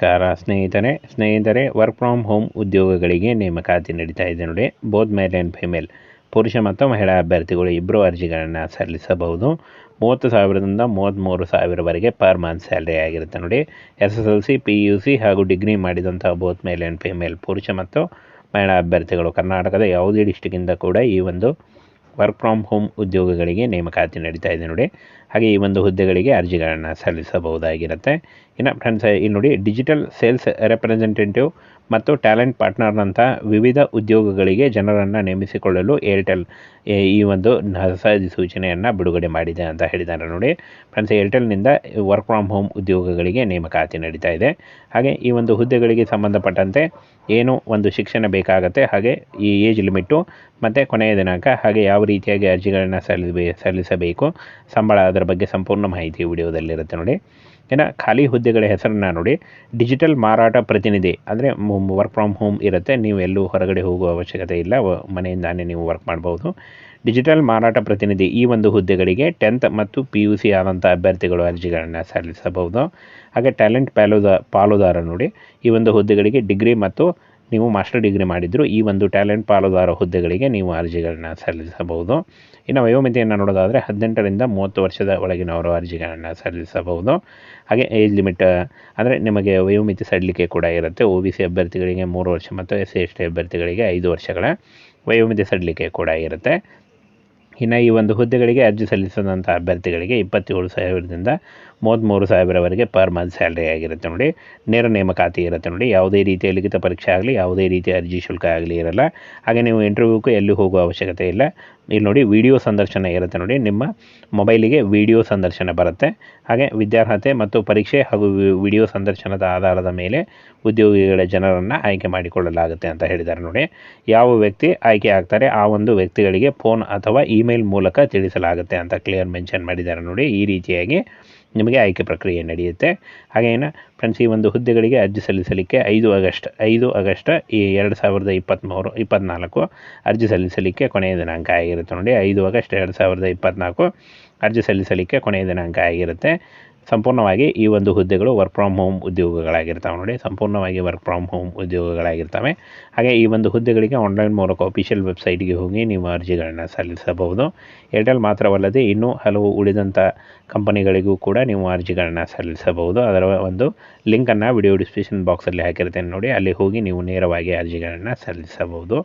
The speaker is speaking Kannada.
ನಮಸ್ಕಾರ ಸ್ನೇಹಿತರೆ ವರ್ಕ್ ಫ್ರಮ್ ಹೋಮ್ ಉದ್ಯೋಗಗಳಿಗೆ ನೇಮಕಾತಿ ನಡೀತಾ ಇದೆ ನೋಡಿ. ಬೋತ್ ಮೇಲ್ ಆ್ಯಂಡ್ ಫಿಮೇಲ್ ಪುರುಷ ಮತ್ತು ಮಹಿಳಾ ಅಭ್ಯರ್ಥಿಗಳು ಇಬ್ಬರು ಅರ್ಜಿಗಳನ್ನು ಸಲ್ಲಿಸಬಹುದು. 30,000ದಿಂದ 33,000ವರೆಗೆ ಪರ್ ಮಂತ್ ಸ್ಯಾಲ್ರಿ ಆಗಿರುತ್ತೆ ನೋಡಿ. SSLC PUC ಹಾಗೂ ಡಿಗ್ರಿ ಮಾಡಿದಂಥ ಬೋತ್ ಮೇಲ್ ಆ್ಯಂಡ್ ಫಿಮೇಲ್ ಪುರುಷ ಮತ್ತು ಮಹಿಳಾ ಅಭ್ಯರ್ಥಿಗಳು ಕರ್ನಾಟಕದ ಯಾವುದೇ ಡಿಸ್ಟಿಕ್ಕಿಂದ ಕೂಡ ಈ ಒಂದು ವರ್ಕ್ ಫ್ರಮ್ ಹೋಮ್ ಉದ್ಯೋಗಗಳಿಗೆ ನೇಮಕಾತಿ ನಡೀತಾ ಇದೆ ನೋಡಿ. ಹಾಗೆ ಈ ಒಂದು ಹುದ್ದೆಗಳಿಗೆ ಅರ್ಜಿಗಳನ್ನು ಸಲ್ಲಿಸಬಹುದಾಗಿರುತ್ತೆ. ಇನ್ನು ಫ್ರೆಂಡ್ಸ್, ಇಲ್ಲಿ ನೋಡಿ, ಡಿಜಿಟಲ್ ಸೇಲ್ಸ್ ರೆಪ್ರೆಸೆಂಟೇಟಿವ್ ಮತ್ತು ಟ್ಯಾಲೆಂಟ್ ಪಾರ್ಟ್ನರ್ನಂಥ ವಿವಿಧ ಉದ್ಯೋಗಗಳಿಗೆ ಜನರನ್ನು ನೇಮಿಸಿಕೊಳ್ಳಲು ಏರ್ಟೆಲ್ ಈ ಒಂದು ಹೊಸ ಅಧಿಸೂಚನೆಯನ್ನು ಬಿಡುಗಡೆ ಮಾಡಿದೆ ಅಂತ ಹೇಳಿದ್ದಾರೆ ನೋಡಿ. ಫ್ರೆಂಡ್ಸ್, ಏರ್ಟೆಲ್ನಿಂದ ವರ್ಕ್ ಫ್ರಮ್ ಹೋಮ್ ಉದ್ಯೋಗಗಳಿಗೆ ನೇಮಕಾತಿ ನಡೀತಾ ಇದೆ. ಹಾಗೆ ಈ ಒಂದು ಹುದ್ದೆಗಳಿಗೆ ಸಂಬಂಧಪಟ್ಟಂತೆ ಏನು ಒಂದು ಶಿಕ್ಷಣ ಬೇಕಾಗುತ್ತೆ, ಹಾಗೆ ಈ ಏಜ್ ಲಿಮಿಟು ಮತ್ತು ಕೊನೆಯ ದಿನಾಂಕ, ಹಾಗೆ ಯಾವ ರೀತಿಯಾಗಿ ಅರ್ಜಿಗಳನ್ನು ಸಲ್ಲಿಸಬೇಕು, ಸಂಬಳ, ಅದರ ಬಗ್ಗೆ ಸಂಪೂರ್ಣ ಮಾಹಿತಿ ವಿಡಿಯೋದಲ್ಲಿರುತ್ತೆ ನೋಡಿ. ಇನ್ನು ಖಾಲಿ ಹುದ್ದೆಗಳ ಹೆಸರನ್ನು ನೋಡಿ. ಡಿಜಿಟಲ್ ಮಾರಾಟ ಪ್ರತಿನಿಧಿ, ಅಂದರೆ ವರ್ಕ್ ಫ್ರಮ್ ಹೋಮ್ ಇರುತ್ತೆ, ನೀವು ಎಲ್ಲೂ ಹೊರಗಡೆ ಹೋಗುವ ಅವಶ್ಯಕತೆ ಇಲ್ಲ, ಮನೆಯಿಂದಾನೇ ನೀವು ವರ್ಕ್ ಮಾಡ್ಬೋದು. ಡಿಜಿಟಲ್ ಮಾರಾಟ ಪ್ರತಿನಿಧಿ ಈ ಒಂದು ಹುದ್ದೆಗಳಿಗೆ 10th ಮತ್ತು PUC ಆದಂಥ ಅಭ್ಯರ್ಥಿಗಳು ಅರ್ಜಿಗಳನ್ನು ಸಲ್ಲಿಸಬಹುದು. ಹಾಗೆ ಟ್ಯಾಲೆಂಟ್ ಪಾಲುದಾರ ನೋಡಿ, ಈ ಒಂದು ಹುದ್ದೆಗಳಿಗೆ ಡಿಗ್ರಿ ಮತ್ತು ನೀವು ಮಾಸ್ಟರ್ ಡಿಗ್ರಿ ಮಾಡಿದ್ರು ಈ ಒಂದು ಟ್ಯಾಲೆಂಟ್ ಪಾಲುದಾರ ಹುದ್ದೆಗಳಿಗೆ ನೀವು ಅರ್ಜಿಗಳನ್ನು ಸಲ್ಲಿಸಬಹುದು. ಇನ್ನು ವಯೋಮಿತಿಯನ್ನು ನೋಡೋದಾದರೆ 18ರಿಂದ 30 ವರ್ಷದ ಒಳಗಿನವರು ಅರ್ಜಿಗಳನ್ನು ಸಲ್ಲಿಸಬಹುದು. ಹಾಗೆ ಏಜ್ ಲಿಮಿಟ್ ಅಂದರೆ ನಿಮಗೆ ವಯೋಮಿತಿ ಸಡಿಲಿಕೆ ಕೂಡ ಇರುತ್ತೆ. OBC ಅಭ್ಯರ್ಥಿಗಳಿಗೆ 3 ವರ್ಷ ಮತ್ತು SC/ST ಅಭ್ಯರ್ಥಿಗಳಿಗೆ 5 ವರ್ಷಗಳ ವಯೋಮಿತಿ ಸಡಿಲಿಕೆ ಕೂಡ ಇರುತ್ತೆ. ಇನ್ನು ಈ ಒಂದು ಹುದ್ದೆಗಳಿಗೆ ಅರ್ಜಿ ಸಲ್ಲಿಸಿದಂಥ ಅಭ್ಯರ್ಥಿಗಳಿಗೆ 27,000ದಿಂದ 33,000ವರೆಗೆ ಪರ್ ಮಂತ್ ಸ್ಯಾಲ್ರಿ ಆಗಿರುತ್ತೆ ನೋಡಿ. ನೇರ ನೇಮಕಾತಿ ಇರುತ್ತೆ ನೋಡಿ. ಯಾವುದೇ ರೀತಿಯ ಲಿಖಿತ ಪರೀಕ್ಷೆ ಆಗಲಿ, ಯಾವುದೇ ರೀತಿಯ ಅರ್ಜಿ ಶುಲ್ಕ ಆಗಲಿ ಇರಲ್ಲ. ಹಾಗೆ ನೀವು ಇಂಟರ್ವ್ಯೂಗೂ ಎಲ್ಲಿ ಹೋಗುವ ಅವಶ್ಯಕತೆ ಇಲ್ಲ. ಇಲ್ಲಿ ನೋಡಿ, ವಿಡಿಯೋ ಸಂದರ್ಶನ ಇರುತ್ತೆ ನೋಡಿ. ನಿಮ್ಮ ಮೊಬೈಲಿಗೆ ವಿಡಿಯೋ ಸಂದರ್ಶನ ಬರುತ್ತೆ. ಹಾಗೆ ವಿದ್ಯಾರ್ಹತೆ ಮತ್ತು ಪರೀಕ್ಷೆ ಹಾಗೂ ವಿಡಿಯೋ ಸಂದರ್ಶನದ ಆಧಾರದ ಮೇಲೆ ಉದ್ಯೋಗಿಗಳ ಜನರನ್ನು ಆಯ್ಕೆ ಮಾಡಿಕೊಳ್ಳಲಾಗುತ್ತೆ ಅಂತ ಹೇಳಿದ್ದಾರೆ ನೋಡಿ. ಯಾವ ವ್ಯಕ್ತಿ ಆಯ್ಕೆ ಆಗ್ತಾರೆ ಆ ಒಂದು ವ್ಯಕ್ತಿಗಳಿಗೆ ಫೋನ್ ಅಥವಾ ಇಮೇಲ್ ಮೂಲಕ ತಿಳಿಸಲಾಗುತ್ತೆ ಅಂತ ಕ್ಲಿಯರ್ ಮೆನ್ಷನ್ ಮಾಡಿದ್ದಾರೆ ನೋಡಿ. ಈ ರೀತಿಯಾಗಿ ನಿಮಗೆ ಆಯ್ಕೆ ಪ್ರಕ್ರಿಯೆ ನಡೆಯುತ್ತೆ. ಹಾಗೇನು ಫ್ರೆಂಡ್ಸ್, ಈ ಒಂದು ಹುದ್ದೆಗಳಿಗೆ ಅರ್ಜಿ ಸಲ್ಲಿಸಲಿಕ್ಕೆ 5 ಆಗಸ್ಟ್ 2024 ಅರ್ಜಿ ಸಲ್ಲಿಸಲಿಕ್ಕೆ ಕೊನೆಯ ದಿನಾಂಕ ಆಗಿರುತ್ತೆ ನೋಡಿ. 5 ಆಗಸ್ಟ್ 2024 ಅರ್ಜಿ ಸಲ್ಲಿಸಲಿಕ್ಕೆ ಕೊನೆಯ ದಿನಾಂಕ ಆಗಿರುತ್ತೆ. ಸಂಪೂರ್ಣವಾಗಿ ಈ ಒಂದು ಹುದ್ದೆಗಳು ವರ್ಕ್ ಫ್ರಮ್ ಹೋಮ್ ಉದ್ಯೋಗಗಳಾಗಿರ್ತವೆ ನೋಡಿ. ಸಂಪೂರ್ಣವಾಗಿ ವರ್ಕ್ ಫ್ರಮ್ ಹೋಮ್ ಉದ್ಯೋಗಗಳಾಗಿರ್ತವೆ. ಹಾಗೆ ಈ ಒಂದು ಹುದ್ದೆಗಳಿಗೆ ಆನ್ಲೈನ್ ಮೂಲಕ ಅಫಿಷಿಯಲ್ ವೆಬ್ಸೈಟ್ಗೆ ಹೋಗಿ ನೀವು ಅರ್ಜಿಗಳನ್ನು ಸಲ್ಲಿಸಬಹುದು. ಏರ್ಟೆಲ್ ಮಾತ್ರವಲ್ಲದೆ ಇನ್ನೂ ಹಲವು ಉಳಿದಂಥ ಕಂಪನಿಗಳಿಗೂ ಕೂಡ ನೀವು ಅರ್ಜಿಗಳನ್ನು ಸಲ್ಲಿಸಬಹುದು. ಅದರ ಒಂದು ಲಿಂಕನ್ನು ವಿಡಿಯೋ ಡಿಸ್ಕ್ರಿಪ್ಷನ್ ಬಾಕ್ಸಲ್ಲಿ ಹಾಕಿರ್ತೇನೆ ನೋಡಿ. ಅಲ್ಲಿ ಹೋಗಿ ನೀವು ನೇರವಾಗಿ ಅರ್ಜಿಗಳನ್ನು ಸಲ್ಲಿಸಬಹುದು.